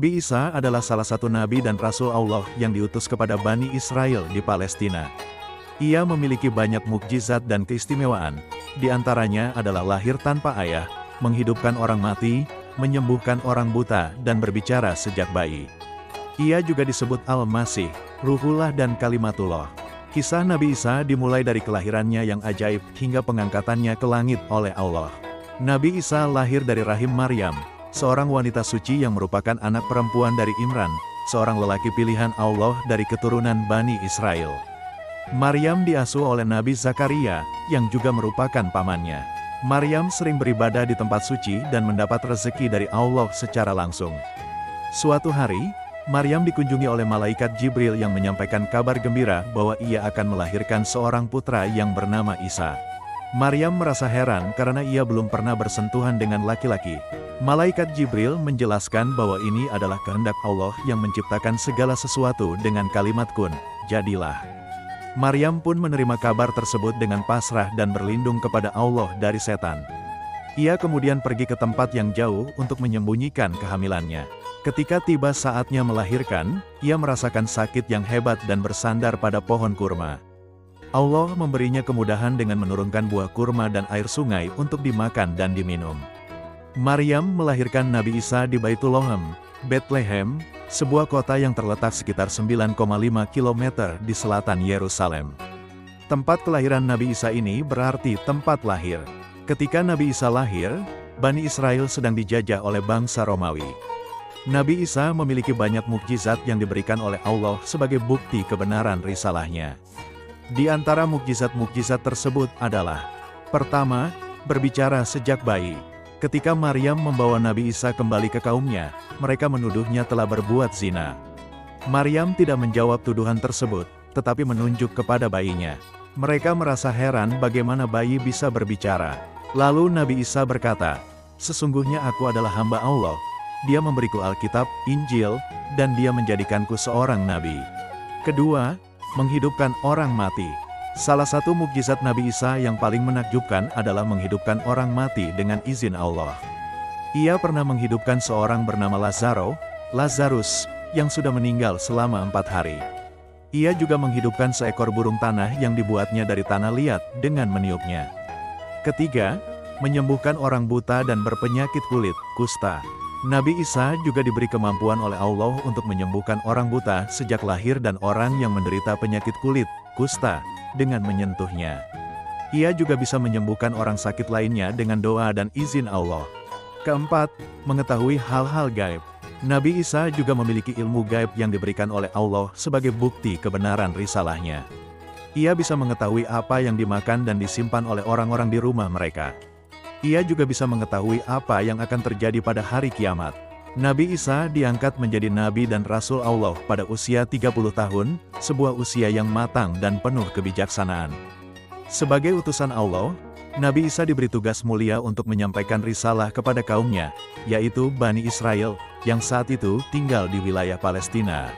Nabi Isa adalah salah satu nabi dan rasul Allah yang diutus kepada Bani Israel di Palestina. Ia memiliki banyak mukjizat dan keistimewaan, di antaranya adalah lahir tanpa ayah, menghidupkan orang mati, menyembuhkan orang buta, dan berbicara sejak bayi. Ia juga disebut Al-Masih, Ruhullah dan Kalimatullah. Kisah Nabi Isa dimulai dari kelahirannya yang ajaib hingga pengangkatannya ke langit oleh Allah. Nabi Isa lahir dari rahim Maryam, seorang wanita suci yang merupakan anak perempuan dari Imran, seorang lelaki pilihan Allah dari keturunan Bani Israel. Maryam diasuh oleh Nabi Zakaria, yang juga merupakan pamannya. Maryam sering beribadah di tempat suci dan mendapat rezeki dari Allah secara langsung. Suatu hari, Maryam dikunjungi oleh malaikat Jibril yang menyampaikan kabar gembira bahwa ia akan melahirkan seorang putra yang bernama Isa. Maryam merasa heran karena ia belum pernah bersentuhan dengan laki-laki. Malaikat Jibril menjelaskan bahwa ini adalah kehendak Allah yang menciptakan segala sesuatu dengan kalimat kun, jadilah. Maryam pun menerima kabar tersebut dengan pasrah dan berlindung kepada Allah dari setan. Ia kemudian pergi ke tempat yang jauh untuk menyembunyikan kehamilannya. Ketika tiba saatnya melahirkan, ia merasakan sakit yang hebat dan bersandar pada pohon kurma. Allah memberinya kemudahan dengan menurunkan buah kurma dan air sungai untuk dimakan dan diminum. Maryam melahirkan Nabi Isa di Baitulloham, Bethlehem, sebuah kota yang terletak sekitar 9,5 km di selatan Yerusalem. Tempat kelahiran Nabi Isa ini berarti tempat lahir. Ketika Nabi Isa lahir, Bani Israel sedang dijajah oleh bangsa Romawi. Nabi Isa memiliki banyak mukjizat yang diberikan oleh Allah sebagai bukti kebenaran risalahnya. Di antara mukjizat-mukjizat tersebut adalah: pertama, berbicara sejak bayi. Ketika Maryam membawa Nabi Isa kembali ke kaumnya, mereka menuduhnya telah berbuat zina. Maryam tidak menjawab tuduhan tersebut, tetapi menunjuk kepada bayinya. Mereka merasa heran bagaimana bayi bisa berbicara. Lalu Nabi Isa berkata, "Sesungguhnya aku adalah hamba Allah. Dia memberiku Alkitab, Injil, dan dia menjadikanku seorang nabi." Kedua, menghidupkan orang mati. Salah satu mukjizat Nabi Isa yang paling menakjubkan adalah menghidupkan orang mati dengan izin Allah. Ia pernah menghidupkan seorang bernama Lazarus, yang sudah meninggal selama 4 hari. Ia juga menghidupkan seekor burung tanah yang dibuatnya dari tanah liat dengan meniupnya. Ketiga, menyembuhkan orang buta dan berpenyakit kulit, kusta. Nabi Isa juga diberi kemampuan oleh Allah untuk menyembuhkan orang buta sejak lahir dan orang yang menderita penyakit kulit, kusta, dengan menyentuhnya. Ia juga bisa menyembuhkan orang sakit lainnya dengan doa dan izin Allah. Keempat, mengetahui hal-hal gaib. Nabi Isa juga memiliki ilmu gaib yang diberikan oleh Allah sebagai bukti kebenaran risalahnya. Ia bisa mengetahui apa yang dimakan dan disimpan oleh orang-orang di rumah mereka. Ia juga bisa mengetahui apa yang akan terjadi pada hari kiamat. Nabi Isa diangkat menjadi nabi dan rasul Allah pada usia 30 tahun, sebuah usia yang matang dan penuh kebijaksanaan. Sebagai utusan Allah, Nabi Isa diberi tugas mulia untuk menyampaikan risalah kepada kaumnya, yaitu Bani Israel, yang saat itu tinggal di wilayah Palestina.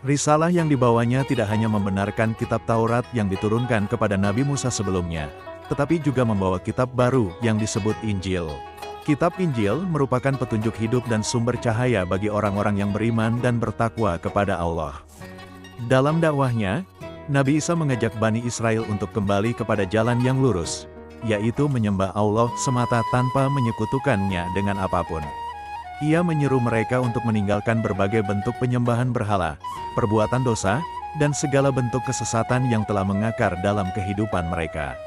Risalah yang dibawanya tidak hanya membenarkan kitab Taurat yang diturunkan kepada Nabi Musa sebelumnya, tetapi juga membawa kitab baru yang disebut Injil. Kitab Injil merupakan petunjuk hidup dan sumber cahaya bagi orang-orang yang beriman dan bertakwa kepada Allah. Dalam dakwahnya, Nabi Isa mengajak Bani Israel untuk kembali kepada jalan yang lurus, yaitu menyembah Allah semata tanpa menyekutukannya dengan apapun. Ia menyeru mereka untuk meninggalkan berbagai bentuk penyembahan berhala, perbuatan dosa, dan segala bentuk kesesatan yang telah mengakar dalam kehidupan mereka.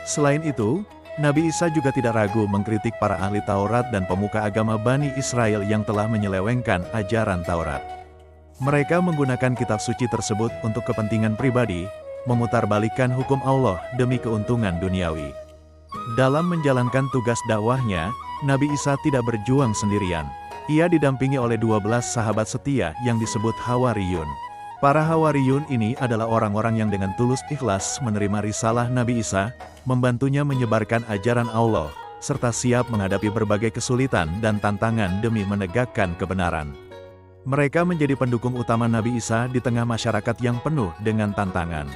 Selain itu, Nabi Isa juga tidak ragu mengkritik para ahli Taurat dan pemuka agama Bani Israel yang telah menyelewengkan ajaran Taurat. Mereka menggunakan kitab suci tersebut untuk kepentingan pribadi, memutarbalikkan hukum Allah demi keuntungan duniawi. Dalam menjalankan tugas dakwahnya, Nabi Isa tidak berjuang sendirian. Ia didampingi oleh 12 sahabat setia yang disebut Hawariyun. Para Hawariyun ini adalah orang-orang yang dengan tulus ikhlas menerima risalah Nabi Isa, membantunya menyebarkan ajaran Allah, serta siap menghadapi berbagai kesulitan dan tantangan demi menegakkan kebenaran. Mereka menjadi pendukung utama Nabi Isa di tengah masyarakat yang penuh dengan tantangan.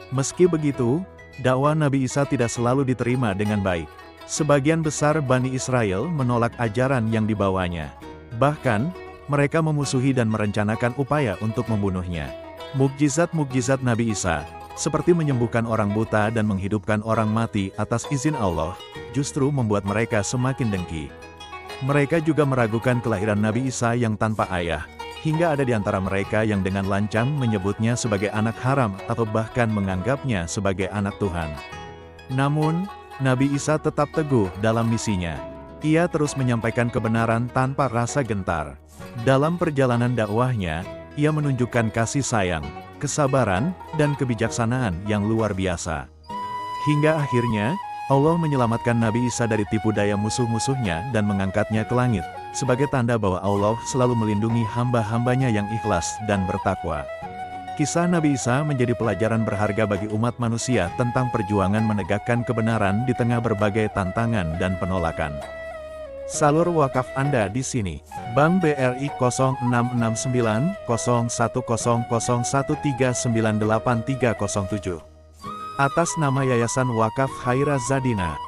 Meski begitu, dakwah Nabi Isa tidak selalu diterima dengan baik. Sebagian besar Bani Israel menolak ajaran yang dibawanya. Bahkan, Mereka memusuhi dan merencanakan upaya untuk membunuhnya. Mukjizat-mukjizat Nabi Isa, seperti menyembuhkan orang buta dan menghidupkan orang mati atas izin Allah, justru membuat mereka semakin dengki. Mereka juga meragukan kelahiran Nabi Isa yang tanpa ayah, hingga ada di antara mereka yang dengan lancang menyebutnya sebagai anak haram atau bahkan menganggapnya sebagai anak Tuhan. Namun, Nabi Isa tetap teguh dalam misinya. Ia terus menyampaikan kebenaran tanpa rasa gentar. Dalam perjalanan dakwahnya, ia menunjukkan kasih sayang, kesabaran, dan kebijaksanaan yang luar biasa. Hingga akhirnya, Allah menyelamatkan Nabi Isa dari tipu daya musuh-musuhnya dan mengangkatnya ke langit, sebagai tanda bahwa Allah selalu melindungi hamba-hambanya yang ikhlas dan bertakwa. Kisah Nabi Isa menjadi pelajaran berharga bagi umat manusia tentang perjuangan menegakkan kebenaran di tengah berbagai tantangan dan penolakan. Salur wakaf Anda di sini. Bank BRI 06690100139837. Atas nama Yayasan Wakaf Khaira Zadina.